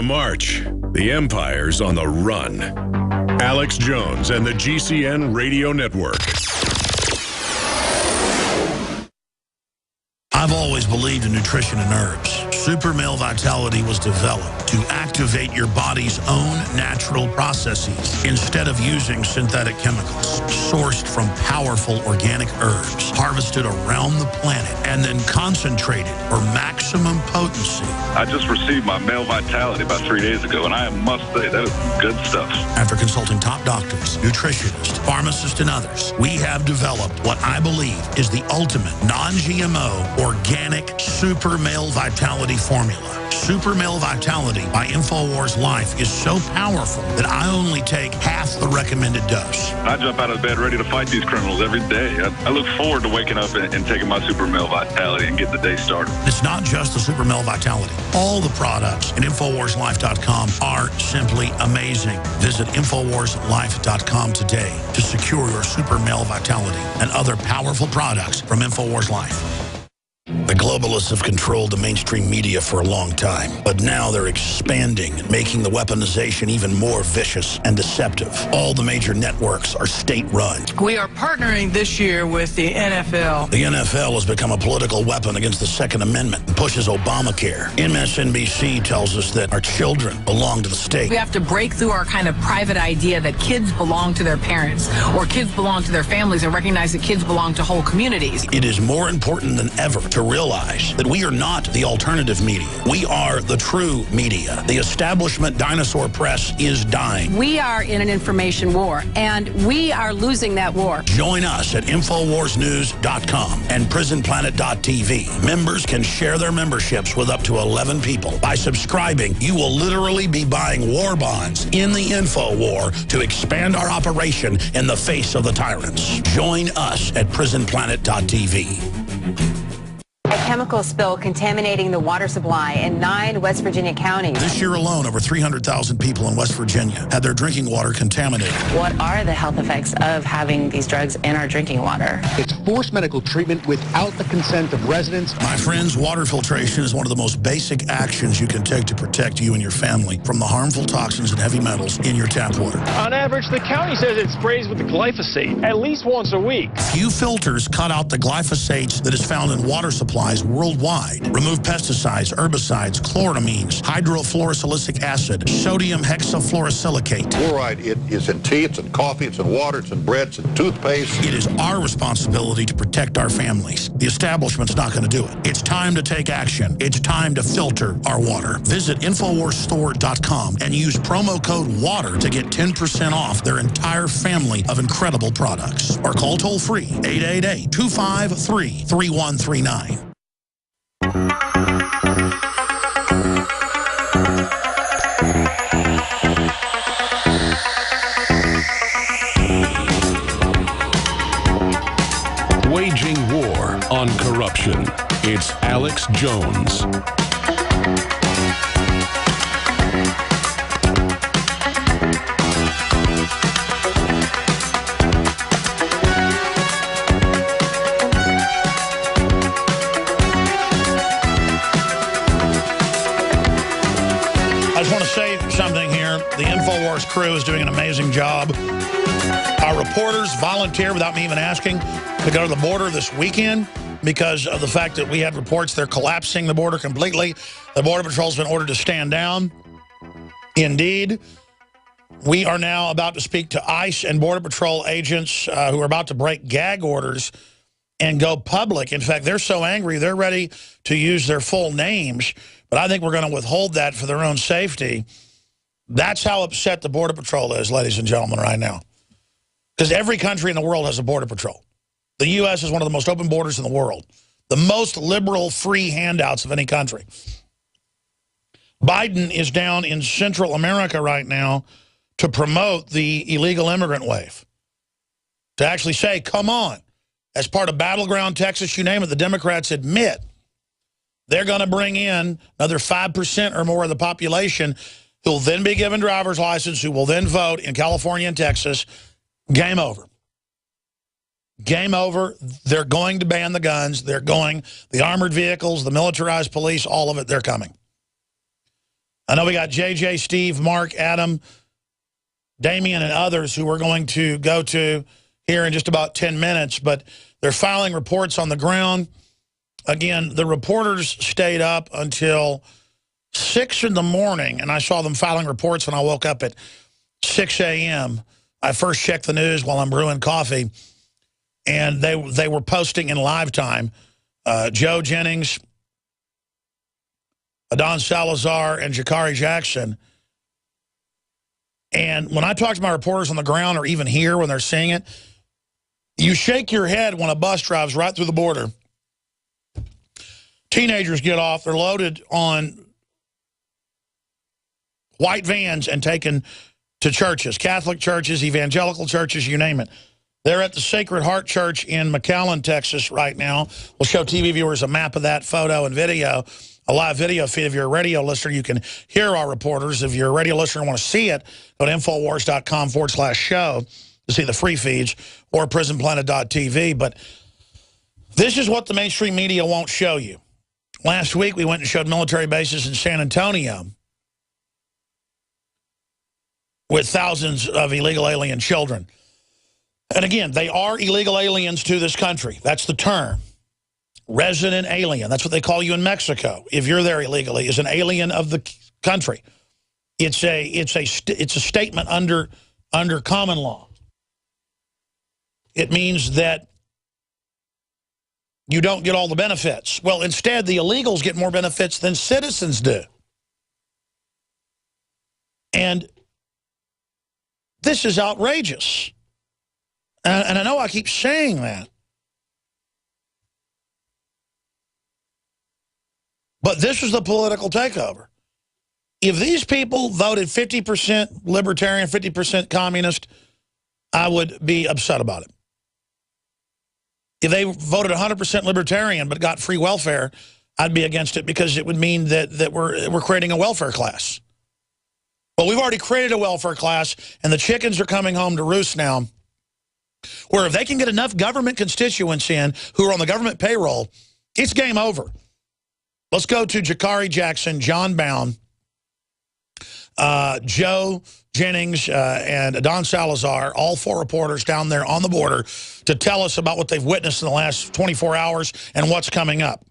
March. The Empire's on the run. Alex Jones and the GCN Radio Network. I've always believed in nutrition and herbs. Super Male Vitality was developed to activate your body's own natural processes instead of using synthetic chemicals. Sourced from powerful organic herbs, harvested around the planet, and then concentrated for maximum potency. I just received my Male Vitality about 3 days ago, and I must say, that is good stuff. After consulting top doctors, nutritionists, pharmacists, and others, we have developed what I believe is the ultimate non-GMO organic Super Male Vitality formula. Super Male Vitality by InfoWars Life is so powerful that I only take half the recommended dose. I jump out of bed ready to fight these criminals every day. I look forward to waking up and taking my Super Male Vitality and getting the day started. It's not just the Super Male Vitality. All the products at InfoWarsLife.com are simply amazing. Visit InfoWarsLife.com today to secure your Super Male Vitality and other powerful products from InfoWars Life. The globalists have controlled the mainstream media for a long time, but now they're expanding, making the weaponization even more vicious and deceptive. All the major networks are state-run. We are partnering this year with the NFL. The NFL has become a political weapon against the Second Amendment and pushes Obamacare. MSNBC tells us that our children belong to the state. We have to break through our kind of private idea that kids belong to their parents or kids belong to their families and recognize that kids belong to whole communities. It is more important than ever to realize that we are not the alternative media. We are the true media. The establishment dinosaur press is dying. We are in an information war, and we are losing that war. Join us at InfoWarsNews.com and PrisonPlanet.tv. Members can share their memberships with up to 11 people. By subscribing, you will literally be buying war bonds in the info war to expand our operation in the face of the tyrants. Join us at PrisonPlanet.tv. A chemical spill contaminating the water supply in 9 West Virginia counties. This year alone, over 300,000 people in West Virginia had their drinking water contaminated. What are the health effects of having these drugs in our drinking water? It's forced medical treatment without the consent of residents. My friends, water filtration is one of the most basic actions you can take to protect you and your family from the harmful toxins and heavy metals in your tap water. On average, the county says it sprays with the glyphosate at least once a week. Few filters cut out the glyphosate that is found in water supplies worldwide. Remove pesticides, herbicides, chloramines, hydrofluorosilicic acid, sodium hexafluorosilicate. Fluoride, it is in tea, it's in coffee, it's in water, it's in bread, it's in toothpaste. It is our responsibility to protect our families. The establishment's not going to do it. It's time to take action. It's time to filter our water. Visit InfoWarsStore.com and use promo code WATER to get 10% off their entire family of incredible products. Or call toll-free 888-253-3139. Waging war on corruption. It's Alex Jones. I just want to say something here. The InfoWars crew is doing an amazing job. Our reporters volunteer without me even asking to go to the border this weekend because of the fact that we had reports they're collapsing the border completely. The Border Patrol's been ordered to stand down. Indeed, we are now about to speak to ICE and Border Patrol agents who are about to break gag orders and go public. In fact, they're so angry, they're ready to use their full names. But I think we're going to withhold that for their own safety. That's how upset the Border Patrol is, ladies and gentlemen, right now. Because every country in the world has a Border Patrol. The U.S. is one of the most open borders in the world. The most liberal, free handouts of any country. Biden is down in Central America right now to promote the illegal immigrant wave. To actually say, come on. As part of Battleground Texas, you name it, the Democrats admit they're going to bring in another 5% or more of the population who will then be given driver's license, who will then vote in California and Texas. Game over. Game over. They're going to ban the guns. They're going, the armored vehicles, the militarized police, all of it, they're coming. I know we got JJ, Steve, Mark, Adam, Damien, and others who we're going to go to here in just about 10 minutes, but they're filing reports on the ground. Again, the reporters stayed up until 6 in the morning, and I saw them filing reports when I woke up at 6 a.m. I first checked the news while I'm brewing coffee, and they were posting in live time. Joe Jennings, Adon Salazar, and Jakari Jackson. And when I talk to my reporters on the ground, or even here when they're seeing it, you shake your head when a bus drives right through the border. Teenagers get off. They're loaded on white vans and taken to churches, Catholic churches, evangelical churches, you name it. They're at the Sacred Heart Church in McAllen, Texas right now. We'll show TV viewers a map of that, photo and video, a live video feed. If you're a radio listener, you can hear our reporters. If you're a radio listener and want to see it, go to Infowars.com/show to see the free feeds, or PrisonPlanet.tv. But this is what the mainstream media won't show you. Last week, we went and showed military bases in San Antonio with thousands of illegal alien children. And again, they are illegal aliens to this country. That's the term. Resident alien. That's what they call you in Mexico. If you're there illegally, is an alien of the country. It's a statement under common law. It means that you don't get all the benefits. Well, instead, the illegals get more benefits than citizens do. And this is outrageous. And I know I keep saying that. But this is the political takeover. If these people voted 50% libertarian, 50% communist, I would be upset about it. If they voted 100% libertarian but got free welfare, I'd be against it, because it would mean that we're creating a welfare class. Well, we've already created a welfare class, and the chickens are coming home to roost now, where if they can get enough government constituents in who are on the government payroll, it's game over. Let's go to Jakari Jackson, John Bound, Joe Jennings, and Adon Salazar, all 4 reporters down there on the border, to tell us about what they've witnessed in the last 24 hours and what's coming up.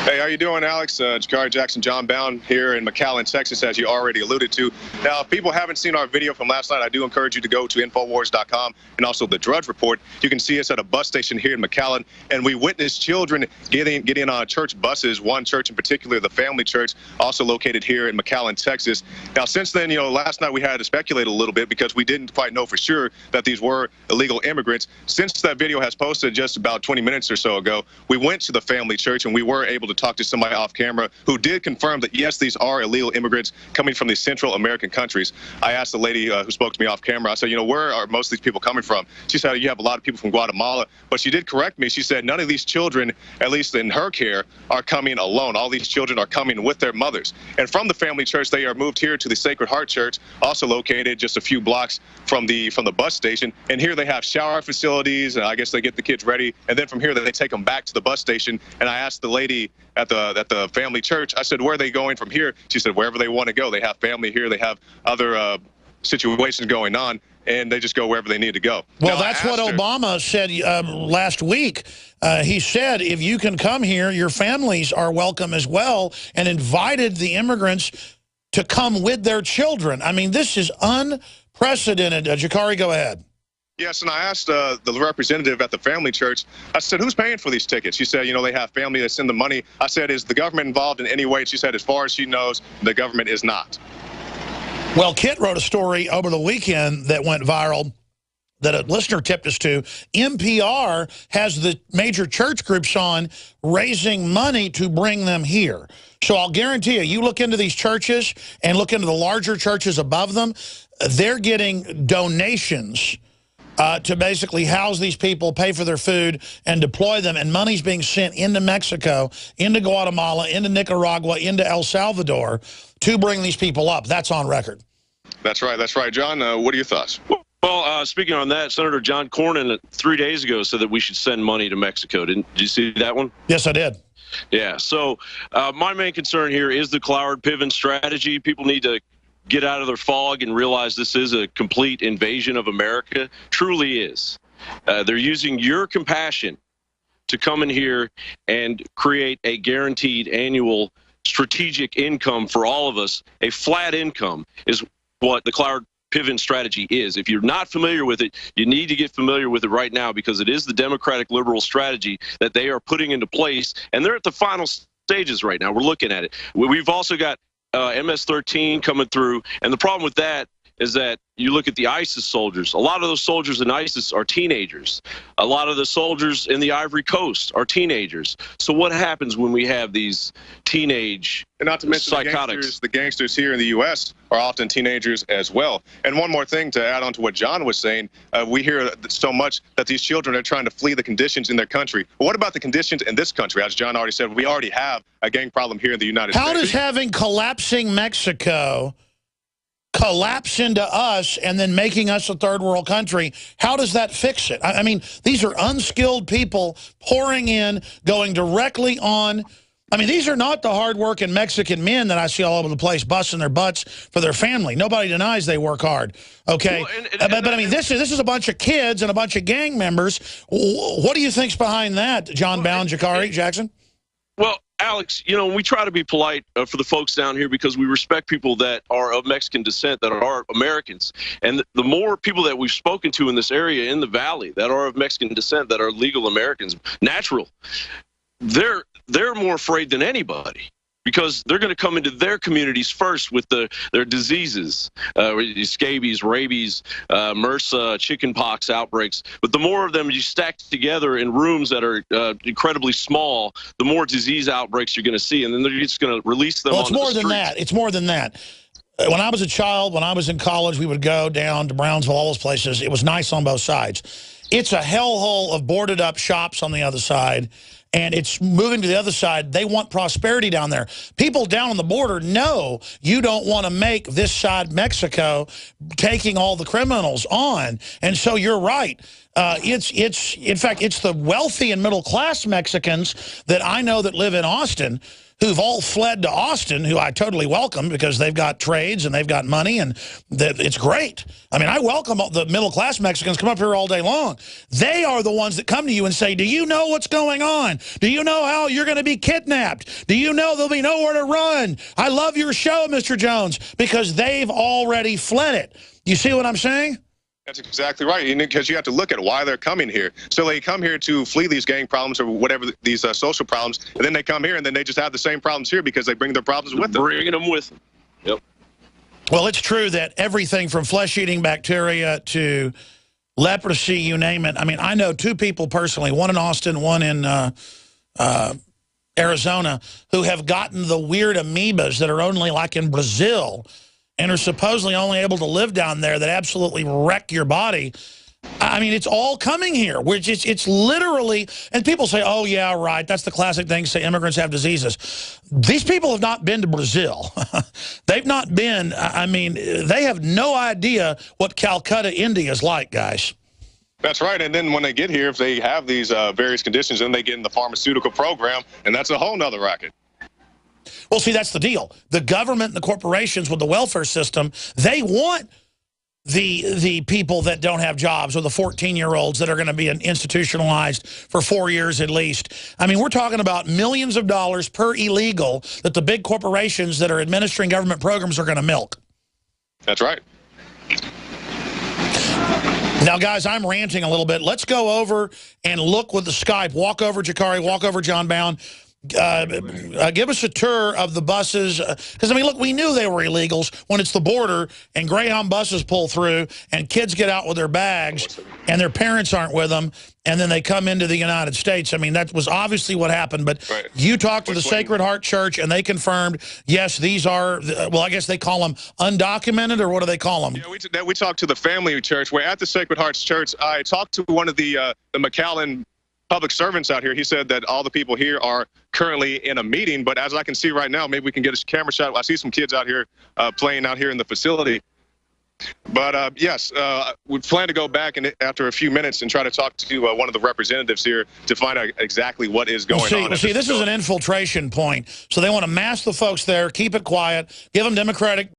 Hey, how you doing, Alex? Jakari Jackson, John Bound here in McAllen, Texas, as you already alluded to. Now, if people haven't seen our video from last night, I do encourage you to go to Infowars.com and also the Drudge Report. You can see us at a bus station here in McAllen, and we witnessed children getting on church buses, one church in particular, the Family Church, also located here in McAllen, Texas. Now, since then, last night we had to speculate a little bit because we didn't quite know for sure that these were illegal immigrants. Since that video has posted just about 20 minutes or so ago, we went to the Family Church, and we were able to talk to somebody off camera who did confirm that, yes, these are illegal immigrants coming from these Central American countries. I asked the lady who spoke to me off camera, I said, where are most of these people coming from? She said, you have a lot of people from Guatemala, but she did correct me. She said none of these children, at least in her care, are coming alone. All these children are coming with their mothers. And from the Family Church, they are moved here to the Sacred Heart Church, also located just a few blocks from the bus station. And here they have shower facilities, and I guess they get the kids ready. And then from here, they take them back to the bus station. And I asked the lady at the Family Church, I said, where are they going from here? She said, wherever they want to go. They have family here. They have other situations going on, and they just go wherever they need to go. Well, now, that's what Obama said last week. He said, if you can come here, your families are welcome as well, and invited the immigrants to come with their children. I mean, this is unprecedented. Jakari, go ahead. Yes, and I asked the representative at the Family Church, I said, who's paying for these tickets? She said, they have family that send the money. I said, is the government involved in any way? She said, as far as she knows, the government is not. Well, Kit wrote a story over the weekend that went viral that a listener tipped us to. NPR has the major church groups on raising money to bring them here. So I'll guarantee you look into these churches and look into the larger churches above them, they're getting donations to basically house these people, pay for their food, and deploy them. And money's being sent into Mexico, into Guatemala, into Nicaragua, into El Salvador to bring these people up. That's on record. That's right. That's right. John, what are your thoughts? Well, speaking on that, Senator John Cornyn 3 days ago said that we should send money to Mexico. Did you see that one? Yes, I did. Yeah, so my main concern here is the Cloward-Piven strategy. People need to get out of their fog and realize this is a complete invasion of America. Truly is. They're using your compassion to come in here and create a guaranteed annual strategic income for all of us. A flat income is what the Cloward-Piven strategy is. If you're not familiar with it, you need to get familiar with it right now, because it is the Democratic liberal strategy that they are putting into place, and they're at the final stages right now. We're looking at it. We've also got MS-13 coming through, and the problem with that is that you look at the ISIS soldiers. A lot of those soldiers in ISIS are teenagers. A lot of the soldiers in the Ivory Coast are teenagers. So what happens when we have these teenage and not to mention psychotics? The gangsters here in the U.S. are often teenagers as well. And one more thing to add on to what John was saying, we hear so much that these children are trying to flee the conditions in their country. But what about the conditions in this country? As John already said, we already have a gang problem here in the United States. How does having collapsing Mexico collapse into us and then making us a third world country, how does that fix it? I mean, these are unskilled people pouring in, going directly on. I mean, these are not the hard-working Mexican men that I see all over the place busting their butts for their family. Nobody denies they work hard, okay? Well, but I mean, this is a bunch of kids and a bunch of gang members. What do you think's behind that, John Bound, Jakari, Jackson? Well, Alex, you know, we try to be polite for the folks down here because we respect people that are of Mexican descent, that are Americans. And the more people that we've spoken to in this area, in the Valley, that are of Mexican descent, that are legal Americans, natural, they're more afraid than anybody, because they're going to come into their communities first with their diseases, scabies, rabies, MRSA, chickenpox outbreaks. But the more of them you stack together in rooms that are incredibly small, the more disease outbreaks you're going to see, and then they're just going to release them. Well, it's more than that. It's more than that. When I was a child, when I was in college, we would go down to Brownsville, all those places. It was nice on both sides. It's a hellhole of boarded up shops on the other side, and it's moving to the other side. They want prosperity down there. People down on the border know you don't want to make this side Mexico taking all the criminals on. And so you're right. In fact, it's the wealthy and middle-class Mexicans that I know that live in Austin who've all fled to Austin, who I totally welcome because they've got trades and they've got money, and it's great. I mean, I welcome the middle-class Mexicans come up here all day long. They are the ones that come to you and say, do you know what's going on? Do you know how you're going to be kidnapped? Do you know there'll be nowhere to run? I love your show, Mr. Jones, because they've already fled it. You see what I'm saying? That's exactly right, because you have to look at why they're coming here. So they come here to flee these gang problems or whatever, these social problems, and then they come here and then they just have the same problems here because they bring their problems with them. Bringing them with them. Yep. Well, it's true that everything from flesh-eating bacteria to leprosy, you name it. I mean, I know two people personally, one in Austin, one in Arizona, who have gotten the weird amoebas that are only like in Brazil and are supposedly only able to live down there, that absolutely wreck your body. I mean, it's all coming here, which it's literally, and people say, oh, yeah, right, that's the classic thing, say immigrants have diseases. These people have not been to Brazil. They've not been, I mean, they have no idea what Calcutta, India is like, guys. That's right, and then when they get here, if they have these various conditions, then they get in the pharmaceutical program, and that's a whole nother racket. Well, see, that's the deal. The government and the corporations with the welfare system, they want the people that don't have jobs, or the 14-year-olds that are going to be institutionalized for 4 years at least. I mean, we're talking about millions of dollars per illegal that the big corporations that are administering government programs are going to milk. That's right. Now, guys, I'm ranting a little bit. Let's go over and look with the Skype. Walk over, Jakari. Walk over, John Bound. Give us a tour of the buses, because I mean, look, we knew they were illegals when it's the border and Greyhound buses pull through and kids get out with their bags and their parents aren't with them, and then they come into the United States. I mean, that was obviously what happened, but right. You talked to the Sacred Heart Church and they confirmed, yes, these are, well, I guess they call them undocumented, or what do they call them? Yeah, we talked to the Family Church. We're at the Sacred Hearts Church. I talked to one of the McAllen public servants out here. He said that all the people here are currently in a meeting, but as I can see right now, maybe we can get a camera shot. I see some kids out here playing out here in the facility. But yes, we plan to go back after a few minutes and try to talk to one of the representatives here to find out exactly what is going on. See, this is an infiltration point. So they want to mass the folks there, keep it quiet, give them Democratic